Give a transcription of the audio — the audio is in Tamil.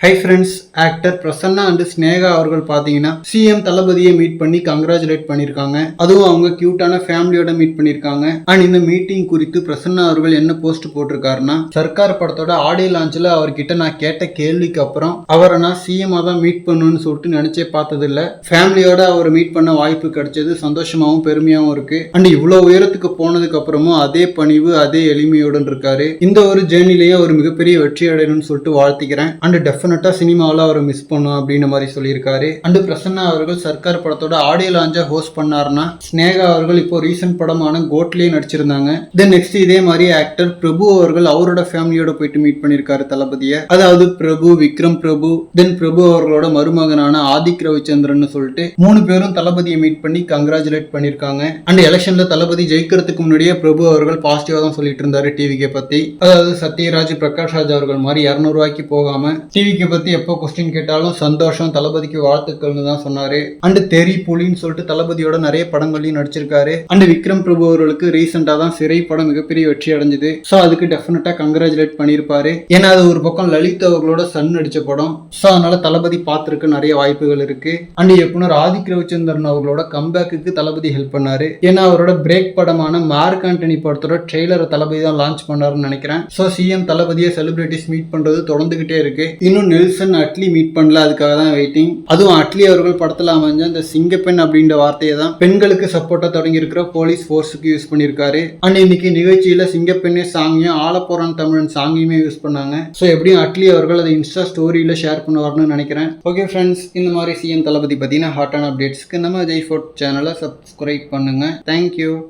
Hi friends, actor Prasanna and Sneha அவர்கள் பார்த்தீங்கன்னா சிஎம் தளபதியை மீட் பண்ணி கங்க்ராச்சுலேட் பண்ணியிருக்காங்க. அதுவும் அவங்க கியூட்டான ஃபேமிலியோட மீட் பண்ணியிருக்காங்க. அண்ட் இந்த மீட்டிங் குறித்து பிரசன்னா அவர்கள் என்ன போஸ்ட் போட்டிருக்காருன்னா, சர்க்கார் படத்தோட ஆடியோ லான்ச்சில் அவர்கிட்ட நான் கேட்ட கேள்விக்கு அப்புறம் அவரை நான் சிஎம்மாக தான் மீட் பண்ணணும்னு சொல்லிட்டு நினைச்சே பார்த்ததில்ல. ஃபேமிலியோட அவரை மீட் பண்ண வாய்ப்பு கிடைச்சது சந்தோஷமாகவும் பெருமையாகவும் இருக்கு. அண்ட் இவ்வளோ உயரத்துக்கு போனதுக்கு அப்புறமும் அதே பணிவு அதே எளிமையுடன் இருக்காரு. இந்த ஒரு ஜேர்னிலேயே ஒரு மிகப்பெரிய வெற்றி அடையணும்னு சொல்லிட்டு வாழ்த்திக்கிறேன். அண்ட் டெஃபினட்டா சினிமாவில் அவரை மிஸ் பண்ணும் அப்படின்ற மாதிரி சொல்லியிருக்காரு. அண்ட் பிரசன்னா அவர்கள் சர்க்கார் படத்தோட ஆடியோ லான்ச்சை ஹோஸ்ட் பண்ணாருன்னா, ஸ்னேகா அவர்கள் இப்போ ரீசெண்ட் படமான கோட்லேயே நடிச்சிருந்தாங்க. தென் நெக்ஸ்ட் இதே மாதிரி ஆக்டர் பிரபு அவர்கள் அவரோட ஃபேமிலியோட போயிட்டு மீட் பண்ணியிருக்காரு தளபதியை. அதாவது பிரபு, விக்ரம் பிரபு, தென் பிரபு அவர்களோட மருமகனான ஆதிக் ரவிச்சந்திரன் சொல்லிட்டு 3 பேரும் தளபதியை மீட் பண்ணி கங்க்ராச்சுலேட் பண்ணியிருக்காங்க. அண்ட் எலெக்ஷன்ல தளபதி ஜெயிக்கிறதுக்கு முன்னாடியே பிரபு அவர்கள் பாசிட்டிவா தான் சொல்லிட்டு இருந்தாரு டிவிக்கை பத்தி. அதாவது சத்யராஜ், பிரகாஷ் ராஜ் அவர்கள் மாதிரி 200 ரூபாய்க்கு போகாம டிவிக்கு பத்தி எப்போ கொஸ்டின் கேட்டாலும் சந்தோஷம், தளபதிக்கு வாழ்த்துக்கள்னு தான் சொன்னாரு. அண்ட் தெரி புலின்னு சொல்லிட்டு தளபதியோட நிறைய படங்களையும் நடிச்சிருக்காரு. அண்ட் விக்ரம் பிரபு அவர்களுக்கு ரீசெண்டா தான் சிறை படம் மிகப்பெரிய வெற்றி அடைஞ்சது. ஸோ அதுக்கு டெஃபினட்டா கங்க்ராச்சுலேட் பண்ணியிருப்பாரு. ஏன்னா அது ஒரு பக்கம் லலித் அவர்களோட சன் நடிச்ச படம். ஸோ அதனால தளபதி பார்த்திருக்க நிறைய வாய்ப்புகள் இருக்கு. அண்ட் இயக்குனர் ஆதிக் ரவிச்சந்திரன் அவர்களோட கம்பேக்கு தளபதி ஹெல்ப் பண்ணாரு. ஏன்னா அவரோட பிரேக் படமான மார்க் ஆண்டனி படத்தோட ட்ரெய்லரை தளபதி தான் லான்ச் பண்ணாருன்னு நினைக்கிறேன். ஸோ சிஎம் தளபதியை செலிபிரிட்டிஸ் மீட் பண்றது தொடர்ந்துகிட்டே இருக்கு. இன்னும் நெல்சன் அட்லி மீட் பண்ணல, அதுக்காக தான் வெயிட்டிங். அதுவும் அட்லி அவர்கள் படத்தில் அமைஞ்ச அந்த சிங்கப்பெண் அப்படின்ற வார்த்தையை தான் பெண்களுக்கு சப்போர்ட்டா தொடங்கி இருக்கிற போலீஸ் போர்ஸுக்கு யூஸ் பண்ணியிருக்காரு. அண்ட் இன்னைக்கு நிகழ்ச்சியில சிங்கப்பெண்ணே சாங்கையும் ஆலப்போறான் தமிழன் சாங்கையுமே யூஸ் பண்ணாங்க. ஸோ எப்படியும் அட்லி அவர்கள் அதை இன்ஸ்டா ஸ்டோரியில ஷேர் பண்ணுவார்னு நினைக்கிறேன். ஓகே ஃப்ரெண்ட்ஸ், இந்த மாதிரி சிஎம் தளபதி பத்தின ஹாட்டான அப்டேட்ஸ்க்கு நம்ம ஜெய் ஃபோர்ட் சேனலை சப்ஸ்கிரைப் பண்ணுங்க. தேங்க்யூ.